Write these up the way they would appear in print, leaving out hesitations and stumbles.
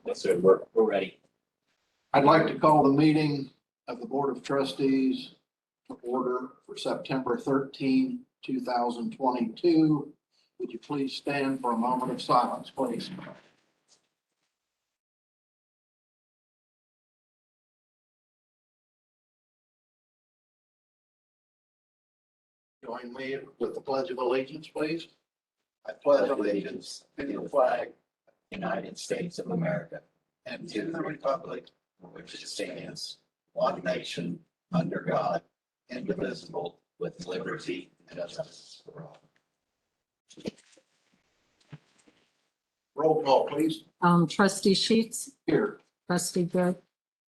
Yes, sir. We're ready. I'd like to call the meeting of the Board of Trustees to order for September 13, 2022. Would you please stand for a moment of silence, please? Join me with the Pledge of Allegiance, please. I pledge allegiance to the flag United States of America, and to the republic for which it stands, one nation, under God, indivisible, with liberty and justice for all. Roll call, please. Trustee Sheets, Here. trustee Good.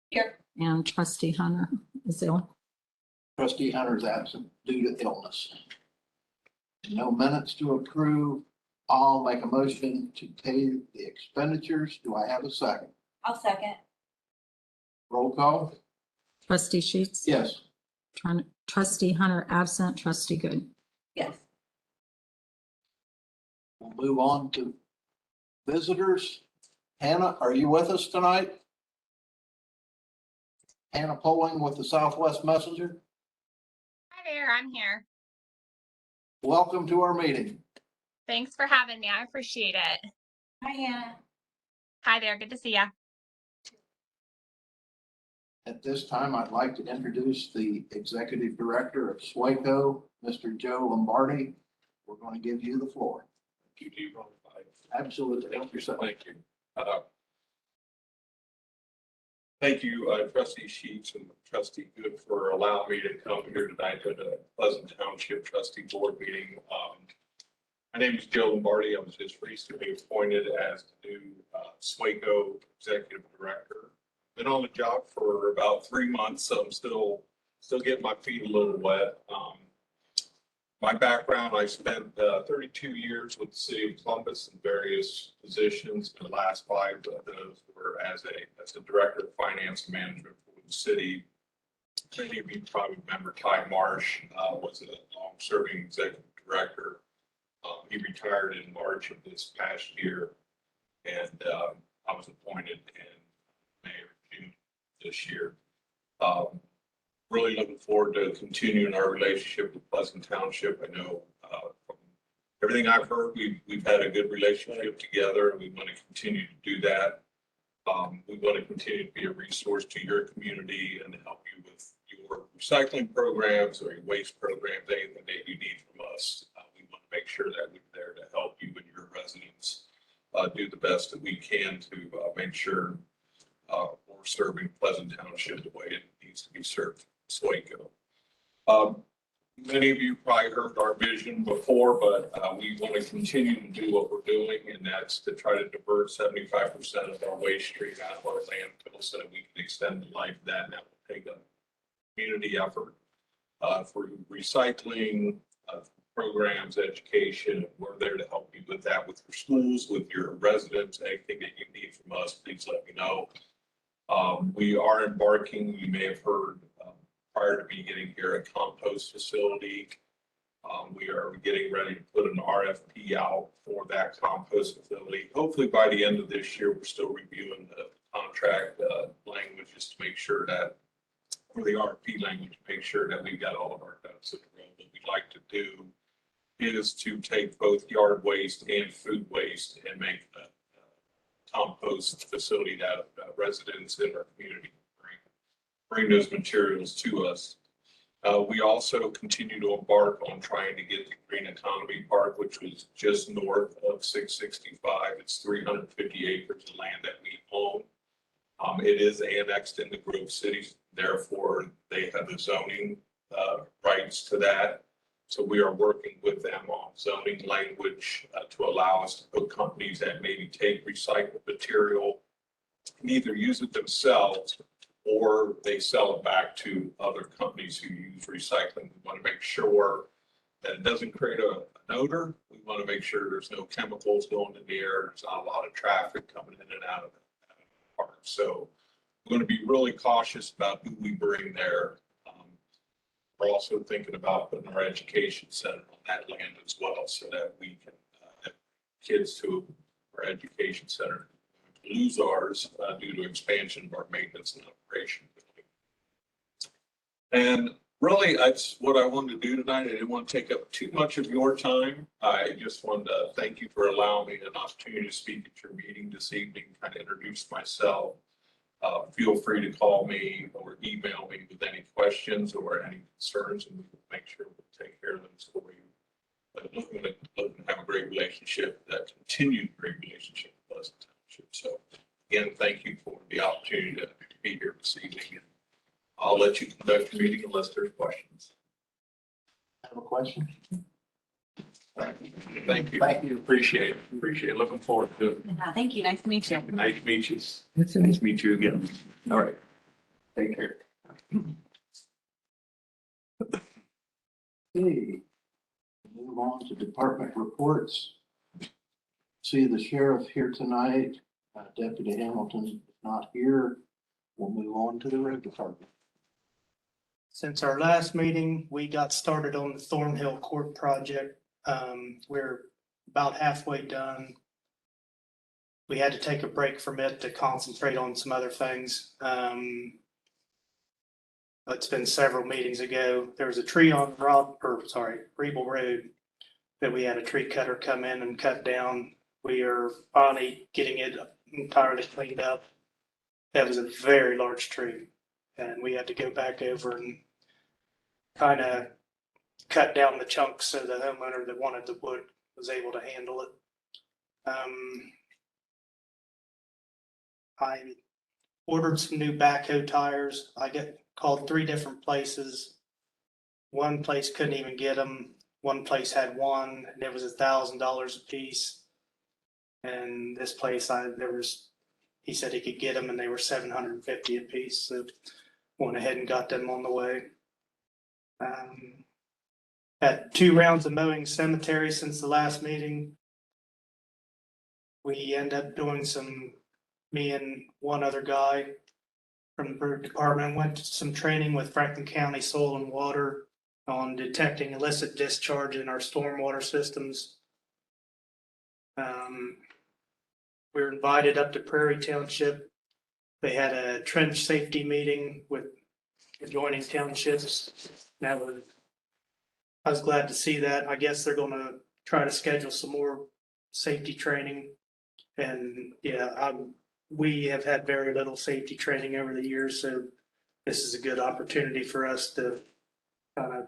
Here. And trustee Hunter is ill. Trustee Hunter's absent due to illness. No minutes to approve. I'll make a motion to pay the expenditures. Do I have a second? I'll second. Roll call? Trustee Sheets. Yes. Trustee Hunter absent, trustee Good. Yes. We'll move on to visitors. Hannah, are you with us tonight? Hannah Poling with the Southwest Messenger. Hi there, I'm here. Welcome to our meeting. Thanks for having me. I appreciate it. Hi, Hannah. Hi there, good to see ya. At this time, I'd like to introduce the Executive Director of SWACO, Mr. Joe Lombardi. We're going to give you the floor. You do wrong. Absolutely. Help yourself. Thank you. Thank you, Trustee Sheets and Trustee Good for allowing me to come here tonight to the Pleasant Township Trustee Board meeting. My name is Joe Lombardi. I was just recently appointed as the new SWACO Executive Director. Been on the job for about 3 months, so I'm still getting my feet a little wet. My background, I spent 32 years with the city of Columbus in various positions. The last 5 of those were as a director of finance and management for the city. Many of you probably remember Ty Marsh was a long-serving executive director. He retired in March of this past year, and I was appointed in May or June this year. Really looking forward to continuing our relationship with Pleasant Township. I know from everything I've heard, we've had a good relationship together, and we want to continue to do that. We want to continue to be a resource to your community and help you with your recycling programs or your waste programs, anything that you need from us. We want to make sure that we're there to help you and your residents do the best that we can to make sure we're serving Pleasant Township the way it needs to be served. SWACO. Many of you probably heard our vision before, but we want to continue to do what we're doing, and that's to try to divert 75% of our waste stream out of our landfill so that we can extend the life of that. And that will take a community effort for recycling programs, education. We're there to help you with that, with your schools, with your residents, anything that you need from us, please let me know. We are embarking, you may have heard, prior to me getting here, a compost facility. We are getting ready to put an RFP out for that compost facility. Hopefully by the end of this year, we're still reviewing the contract languages to make sure that, or the RFP language, to make sure that we've got all of our ducks in a row. What we'd like to do is to take both yard waste and food waste and make a compost facility that residents in our community bring those materials to us. We also continue to embark on trying to get the Green Economy Park, which was just north of 665. It's 350 acres of land that we own. It is annexed into Grove City, therefore they have the zoning rights to that. So we are working with them on zoning language to allow us to put companies that maybe take recycled material and either use it themselves or they sell it back to other companies who use recycling. We want to make sure that it doesn't create an odor. We want to make sure there's no chemicals going in the air. There's not a lot of traffic coming in and out of the park. So we're going to be really cautious about who we bring there. We're also thinking about putting our education center on that land as well, so that we can have kids to our education center lose ours due to expansion of our maintenance and operation. And really, that's what I wanted to do tonight. I didn't want to take up too much of your time. I just wanted to thank you for allowing me an opportunity to speak at your meeting this evening, kind of introduce myself. Feel free to call me or email me with any questions or any concerns, and we will make sure we'll take care of them for you. But looking to have a great relationship, that continued great relationship with Pleasant Township. So again, thank you for the opportunity to be here this evening. I'll let you conduct the meeting unless there's questions. Have a question? Thank you. Thank you. Appreciate it. Appreciate it. Looking forward to it. Thank you. Nice to meet you. Nice to meet you. Nice to meet you again. All right. Take care. Okay. Move on to department reports. See the sheriff here tonight. Deputy Hamilton is not here. We'll move on to the road department. Since our last meeting, we got started on the Thornhill Court project. We're about halfway done. We had to take a break from it to concentrate on some other things. It's been several meetings ago. There was a tree on Rebel Road that we had a tree cutter come in and cut down. We are finally getting it entirely cleaned up. That was a very large tree, and we had to go back over and kind of cut down the chunks so the homeowner that wanted the wood was able to handle it. I ordered some new backhoe tires. I called 3 different places. One place couldn't even get them. One place had one, and it was $1,000 a piece. And this place, he said he could get them, and they were $750 a piece. So went ahead and got them on the way. Had 2 rounds of mowing cemetery since the last meeting. We end up doing me and one other guy from the bird department went to some training with Franklin County Soil and Water on detecting illicit discharge in our stormwater systems. We were invited up to Prairie Township. They had a trench safety meeting with adjoining townships. I was glad to see that. I guess they're gonna try to schedule some more safety training. And yeah, we have had very little safety training over the years, so this is a good opportunity for us to kind of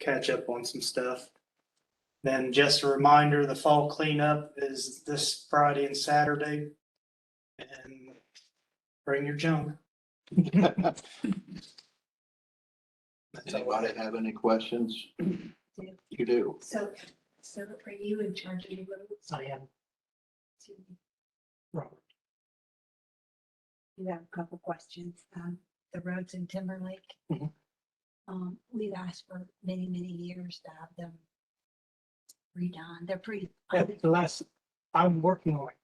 catch up on some stuff. Then just a reminder, the fall cleanup is this Friday and Saturday. And bring your junk. Anybody have any questions? You do. So are you in charge of the roads? I am. Robert. You have a couple questions. The roads in Timberlake. Mhm. We've asked for many, many years to have them redone. They're pretty. I'm working on it.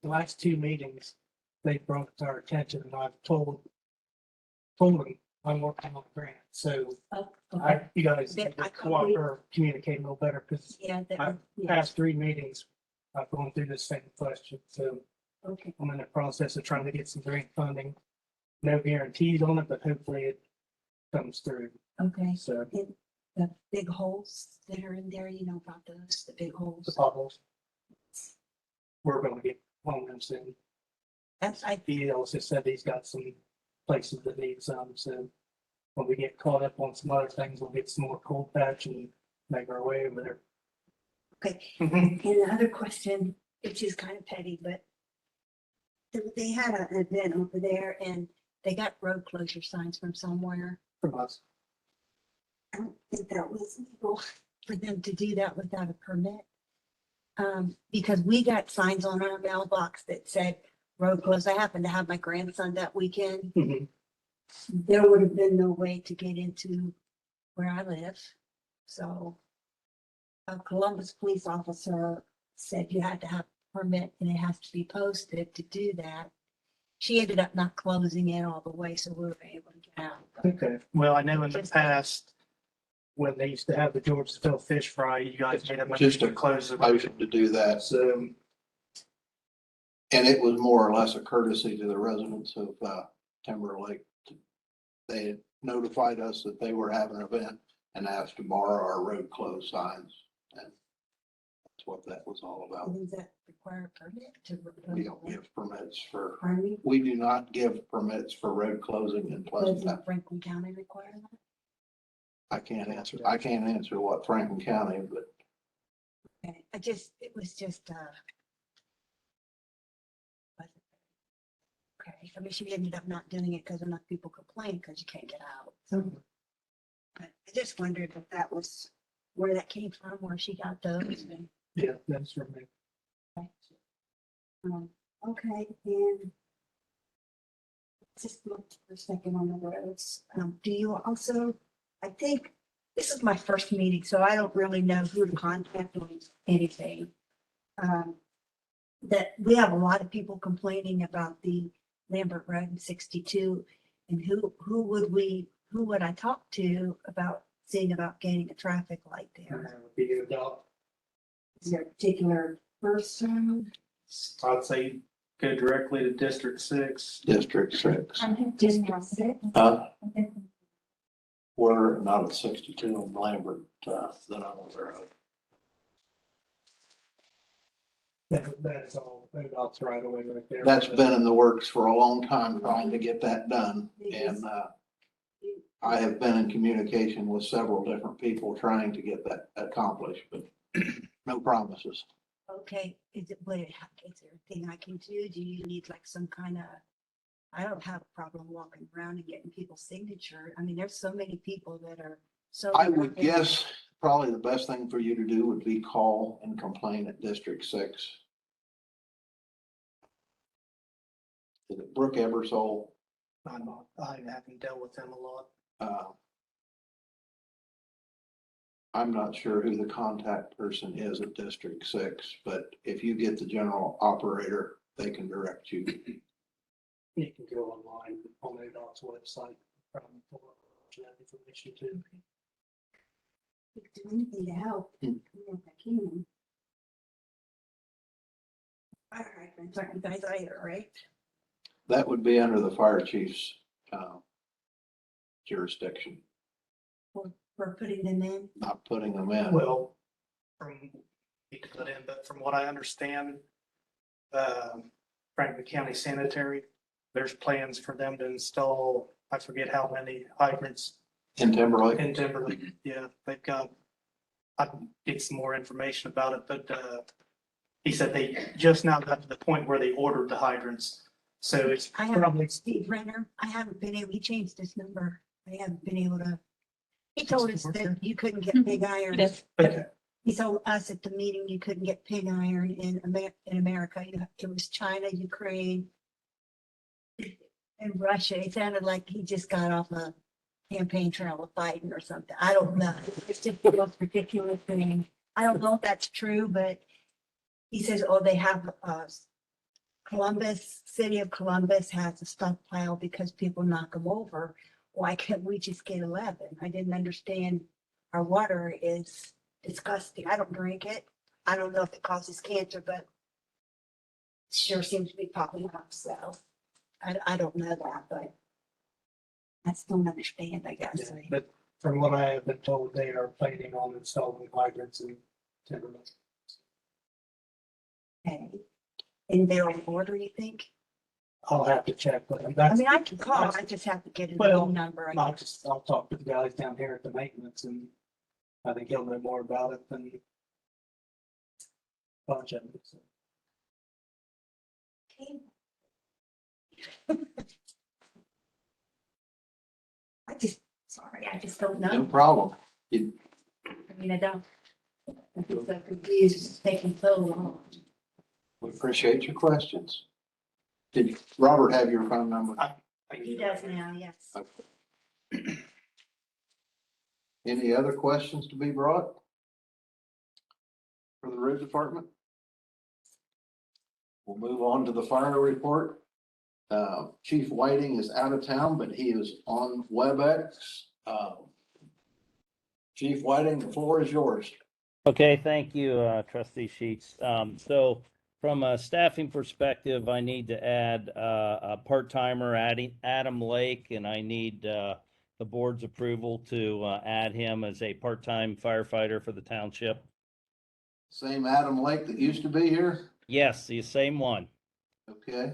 The last 2 meetings, they brought it to our attention, and I've told them I'm working on a grant. So Okay. you guys Then need to I cooperate or communicate a little better, because Yeah, past 3 meetings, I've gone through this same question. So okay. I'm in the process of trying to get some grant funding. No guarantees on it, but hopefully it comes through. Okay. So The big holes that are in there, you know about those, the big the holes. potholes, we're going to get on them soon. He also said he's got some places that need some, so when we get caught up on some other things, we'll get some more cold patch and make our way over there. Okay. Mhm. And the other question, which is kind of petty, but they had an event over there and they got road closure signs from somewhere. From us. I don't think that was legal for them to do that without a permit. Because we got signs on our mailbox that said road closed. I happened to have my grandson that weekend. Mhm. There would have been no way to get into where I live. So a Columbus police officer said you had to have a permit and it has to be posted to do that. She ended up not closing it all the way, so we were able to get out. Okay, well, I know in the past, when they used to have the Georgetown fish fry, you guys made them Just a close it. Motion to do that. So And it was more or less a courtesy to the residents of Timberlake. They had notified us that they were having an event and asked to borrow our road closed signs. And that's what that was all about. Does that require a permit to? We don't give permits for, Pardon me? we do not give permits for road closing in Pleasant Township. Does Franklin County require that? I can't answer what Franklin County, but Okay, it was just, okay, I mean, she ended up not doing it because enough people complained because you can't get out, so. But I just wondered if that was where that came from, where she got those and. Yeah, that's from me. Okay, and just look for a second on the roads. Do you also, I think, this is my first meeting, so I don't really know who to contact on anything. That we have a lot of people complaining about the Lambert Road in 62. And who would I talk to about seeing about gaining a traffic light there? Is there a particular person? I'd say go directly to District 6. District 6. District 6? We're not at 62 in Lambert, that I'm aware of. That's all, that's right away right there. That's been in the works for a long time, trying to get that done. And I have been in communication with several different people trying to get that accomplished, but no promises. Okay, is there anything I can do? Do you need like some kind of, I don't have a problem walking around and getting people's signature. I mean, there's so many people that are so. I would guess probably the best thing for you to do would be call and complain at District 6. Is it Brooke Ebersole? I haven't dealt with them a lot. I'm not sure who the contact person is at District 6, but if you get the general operator, they can direct you. You can go online on ADOT's website. That information too. Do anything to help. If I can. Fire hydrants aren't you guys either, right? That would be under the fire chief's jurisdiction, For putting them in? not putting them in. Well, need to put in, but from what I understand, Franklin County Sanitary, there's plans for them to install, I forget how many hydrants In Timberlake? in Timberlake. Yeah, they've got, I can get some more information about it, but he said they just now got to the point where they ordered the hydrants. So it's I have probably, Steve Renner. I haven't been able, he changed his number. I haven't been able to. He told us that you couldn't get pig iron. okay. He told us at the meeting you couldn't get pig iron in America. It was China, Ukraine, and Russia. It sounded like he just got off a campaign trail of fighting or something. I don't know. It's just the most ridiculous thing. I don't know if that's true, but he says, oh, they have Columbus, city of Columbus has a stockpile because people knock them over. Why can't we just get 11? I didn't understand. Our water is disgusting. I don't drink it. I don't know if it causes cancer, but it sure seems to be popping up. So I don't know that, but I still don't understand, I guess. Yeah, but from what I have been told, they are planning on installing hydrants in Timberlake. Okay. And they're on order, you think? I'll have to check with them. I mean, I can call. I just have to get his Well, phone number. I'll talk to the guys down here at the maintenance and I think he'll know more about it than bunch of it. So. I just don't No know. problem. I mean, I don't. I'm just so confused. It's taking so long. We appreciate your questions. Did Robert have your phone number? He does now, yes. Any other questions to be brought for the road department? We'll move on to the fire report. Chief Whiting is out of town, but he is on WebEx. Chief Whiting, the floor is yours. Okay, thank you, trustee Sheets. So From a staffing perspective, I need to add a part-timer, Adam Lake, and I need the board's approval to add him as a part-time firefighter for the township. Same Adam Lake that used to be here? Yes, the same one. Okay.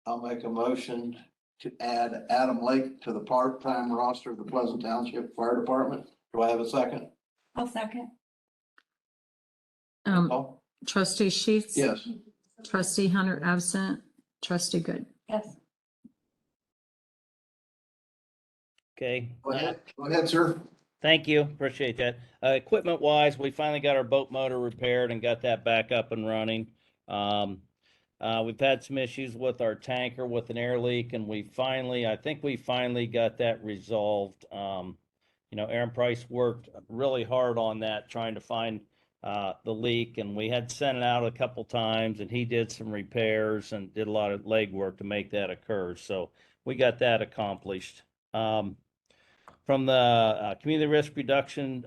I'll make a motion to add Adam Lake to the part-time roster of the Pleasant Township Fire Department. Do I have a second? I'll second. Call? Trustee Sheets. Yes. Trustee Hunter absent. Trustee Good. Yes. Okay. Go ahead, sir. Thank you. Appreciate that. Equipment wise, we finally got our boat motor repaired and got that back up and running. We've had some issues with our tanker with an air leak, and I think we finally got that resolved. Aaron Price worked really hard on that, trying to find the leak, and we had sent it out a couple times, and he did some repairs and did a lot of legwork to make that occur. So we got that accomplished. From the community risk reduction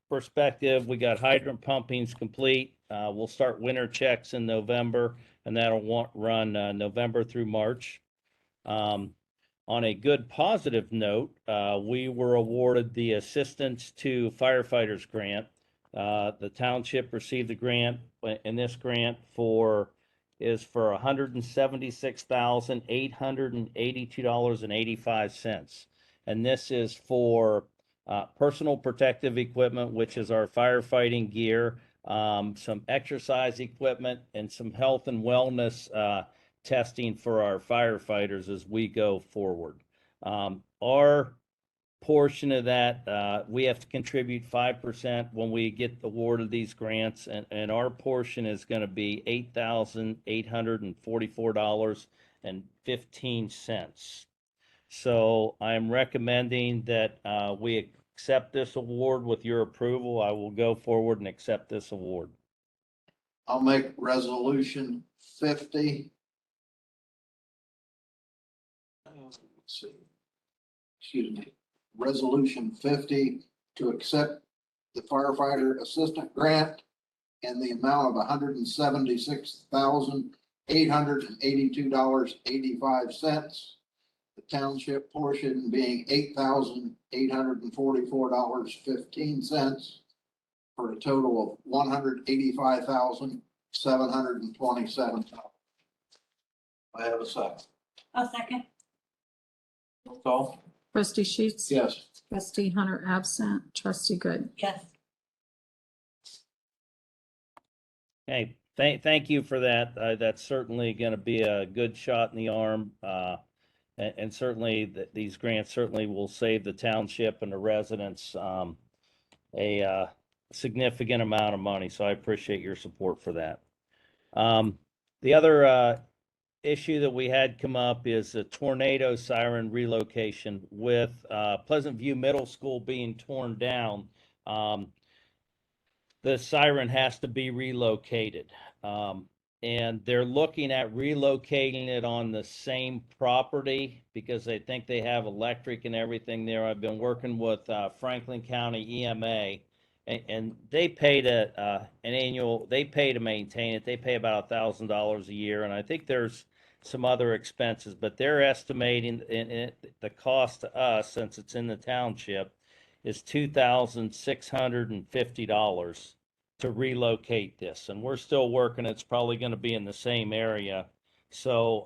perspective, we got hydrant pumpings complete. We'll start winter checks in November, and that'll run November through March. On a good positive note, we were awarded the Assistance to Firefighters grant. The township received the grant, and this grant is for $176,882.85. And this is for personal protective equipment, which is our firefighting gear, some exercise equipment, and some health and wellness testing for our firefighters as we go forward. Our portion of that, we have to contribute 5% when we get awarded these grants, and our portion is going to be $8,844.15. So I'm recommending that we accept this award with your approval. I will go forward and accept this award. I'll make resolution 50. Let's see. Excuse me. Resolution 50 to accept the firefighter assistant grant in the amount of $176,882.85. The township portion being $8,844.15 for a total of $185,727. I have a second. I'll second. Roll call? Trustee Sheets. Yes. Trustee Hunter absent. Trustee Good. Yes. Okay, thank you for that. That's certainly going to be a good shot in the arm. And certainly these grants certainly will save the township and the residents a significant amount of money. So I appreciate your support for that. The other issue that we had come up is a tornado siren relocation with Pleasant View Middle School being torn down. The siren has to be relocated. And they're looking at relocating it on the same property because they think they have electric and everything there. I've been working with Franklin County EMA, and they pay to they pay to maintain it. They pay about $1,000 a year, and I think there's some other expenses, but they're estimating the cost to us, since it's in the township, is $2,650 to relocate this, and we're still working. It's probably going to be in the same area. So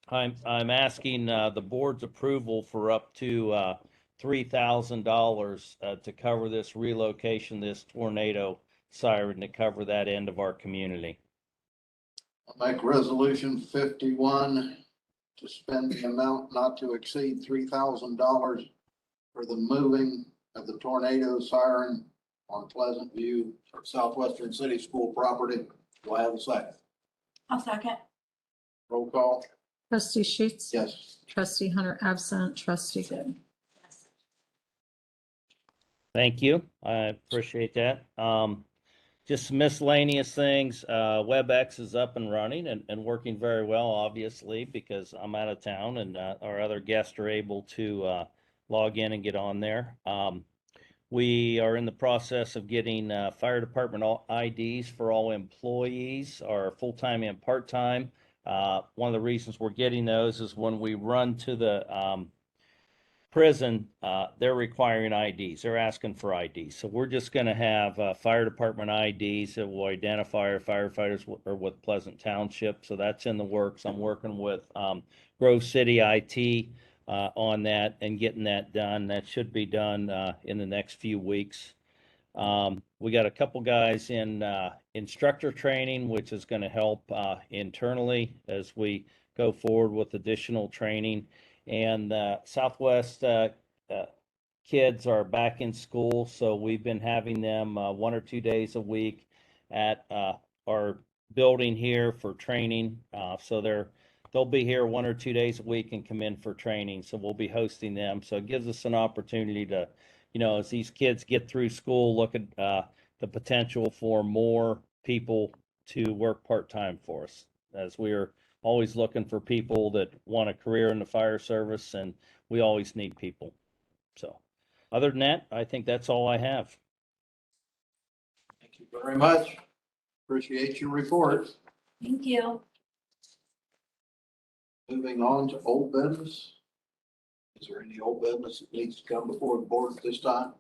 I'm asking the board's approval for up to $3,000 to cover this relocation, this tornado siren, to cover that end of our community. I'll make resolution 51 to spend the amount not to exceed $3,000 for the moving of the tornado siren on Pleasant View or Southwestern City School property. Do I have a second? I'll second. Roll call? Trustee Sheets. Yes. Trustee Hunter absent. Trustee Good. Yes. Thank you. I appreciate that. Just some miscellaneous things. WebEx is up and running and working very well, obviously, because I'm out of town and our other guests are able to log in and get on there. We are in the process of getting fire department IDs for all employees, our full-time and part-time. One of the reasons we're getting those is when we run to the prison, they're requiring IDs. They're asking for IDs. So we're just going to have fire department IDs that will identify our firefighters or with Pleasant Township. So that's in the works. I'm working with Grove City IT on that and getting that done. That should be done in the next few weeks. We got a couple guys in instructor training, which is going to help internally as we go forward with additional training. And Southwest kids are back in school, so we've been having them 1 or 2 days a week at our building here for training. So they'll be here 1 or 2 days a week and come in for training. So we'll be hosting them. So it gives us an opportunity to, as these kids get through school, look at the potential for more people to work part-time for us, as we're always looking for people that want a career in the fire service, and we always need people. So other than that, I think that's all I have. Thank you very much. Appreciate your report. Thank you. Moving on to old business. Is there any old business that needs to come before the board at this time?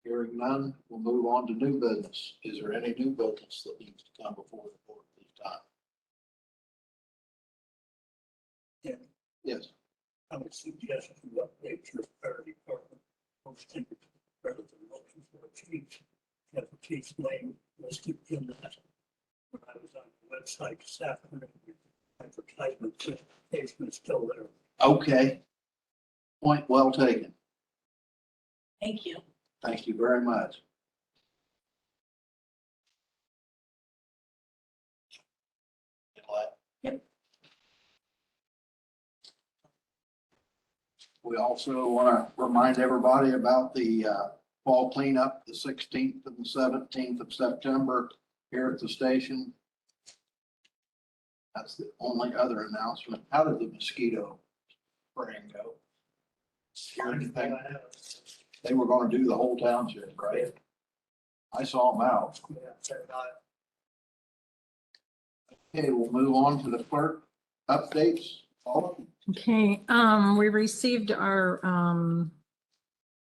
Hearing none, we'll move on to new business. Is there any new business that needs to come before the board at this time? Yeah. Yes. I would suggest you update your fire department. Posting rather than looking for a chief. Have a chief's name listed in that. When I was on the website this afternoon, advertisement certification is still there. Okay. Point well taken. Thank you. Thank you very much. Yep. We also want to remind everybody about the fall cleanup, the 16th and the 17th of September here at the station. That's the only other announcement. How did the mosquito spraying go? Hear anything? They were going to do the whole township, right? I saw them out. Okay, we'll move on to the clerk updates. Paula? Okay, we received our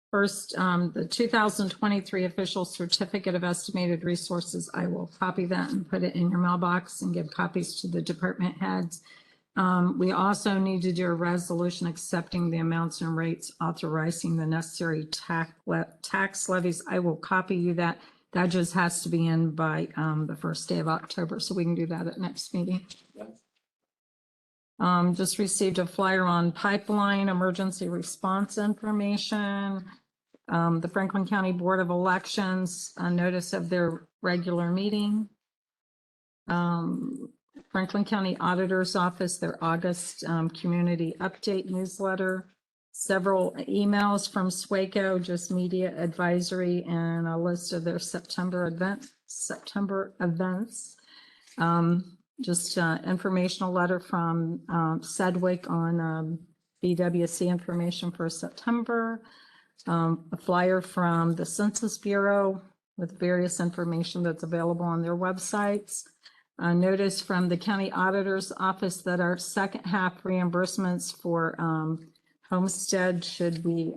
first, the 2023 official certificate of estimated resources. I will copy that and put it in your mailbox and give copies to the department heads. We also need to do a resolution accepting the amounts and rates, authorizing the necessary tax levies. I will copy you that. That just has to be in by the first day of October, so we can do that at next meeting. Just received a flyer on pipeline emergency response information. The Franklin County Board of Elections, a notice of their regular meeting. Franklin County Auditor's Office, their August community update newsletter. Several emails from SWACO, just media advisory, and a list of their September events. Just informational letter from Sedgwick on BWC information for September. A flyer from the Census Bureau with various information that's available on their websites. A notice from the County Auditor's Office that our second half reimbursements for homestead should be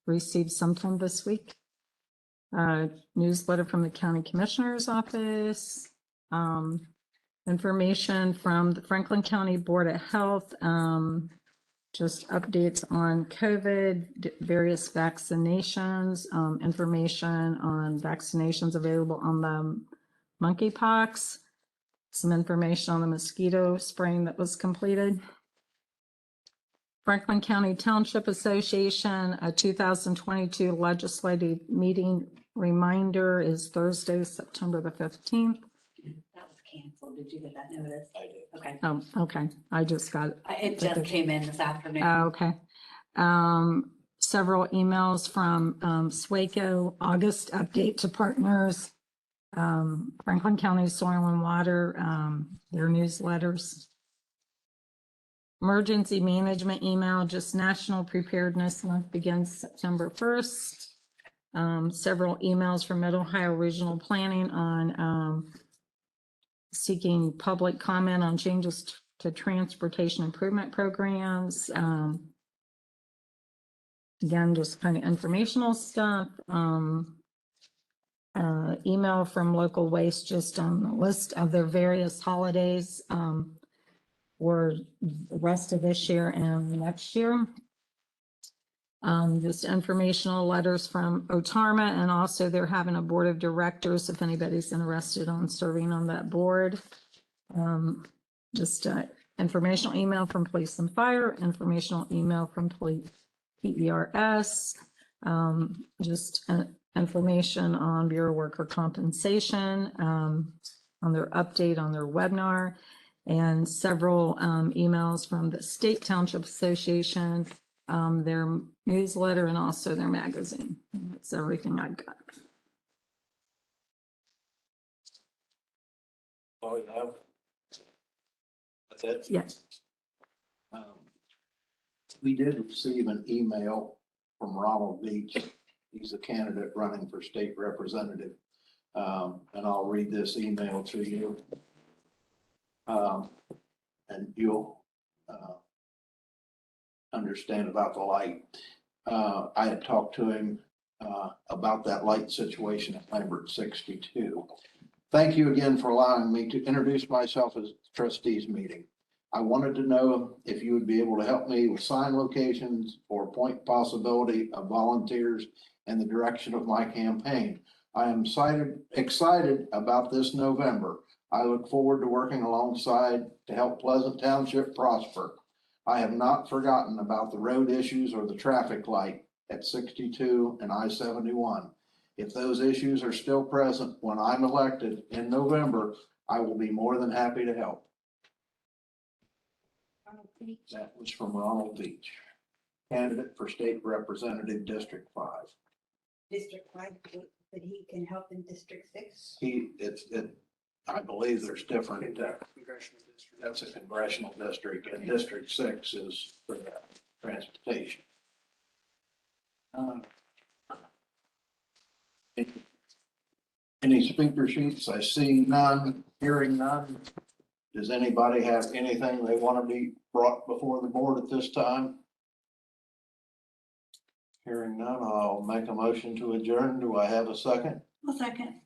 received sometime this week. Newsletter from the County Commissioner's Office. Information from the Franklin County Board of Health. Just updates on COVID, various vaccinations, information on vaccinations available on the monkeypox, some information on the mosquito spraying that was completed. Franklin County Township Association, a 2022 legislative meeting reminder is Thursday, September the 15th. That was canceled. Did you get that notice? I did. Okay. Oh, okay. I just got it. It just came in this afternoon. Okay. Several emails from SWACO, August update to partners, Franklin County Soil and Water, their newsletters. emergency management email, just National Preparedness Month begins September 1st. Several emails from Mid Ohio Regional Planning on seeking public comment on changes to transportation improvement programs. Again, just kind of informational stuff. Email from local waste just on the list of their various holidays for the rest of this year and next year. Just informational letters from Otarma, and also they're having a board of directors if anybody's interested on serving on that board. Just informational email from police and fire, informational email from PERS, just information on Bureau Worker Compensation, on their update on their webinar, and several emails from the State Township Association, their newsletter, and also their magazine. That's everything I've got. Oh, you have? That's it? Yes. We did receive an email from Ronald Beach. He's a candidate running for state representative. And I'll read this email to you. And you'll understand about the light. I had talked to him about that light situation at Lambert 62. Thank you again for allowing me to introduce myself as trustees meeting. I wanted to know if you would be able to help me with sign locations or point possibility of volunteers and the direction of my campaign. I am excited about this November. I look forward to working alongside to help Pleasant Township prosper. I have not forgotten about the road issues or the traffic light at 62 and I-71. If those issues are still present when I'm elected in November, I will be more than happy to help. That was from Ronald Beach, candidate for State Representative District 5. District 5, but he can help in District 6. I believe there's different, that's a congressional district, and District 6 is for transportation. Any speaker sheets? I see none, hearing none. Does anybody have anything they want to be brought before the board at this time? Hearing none, I'll make a motion to adjourn. Do I have a second? A second.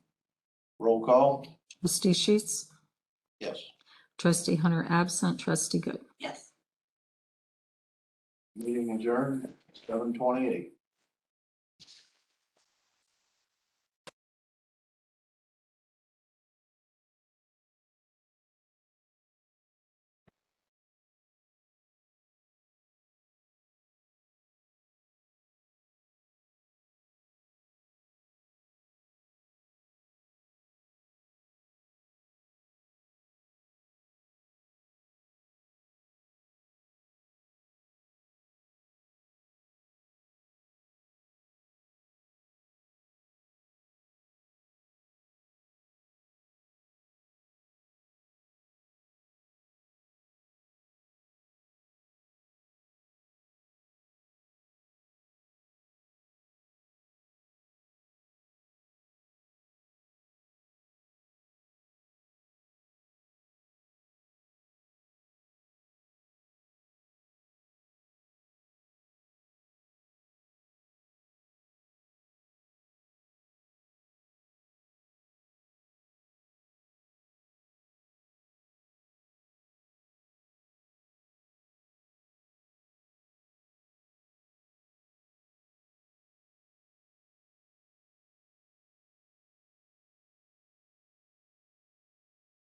Roll call? Trustee Sheets, Yes. Trustee Hunter absent, Trustee Good. Yes. Meeting adjourned, 7:28.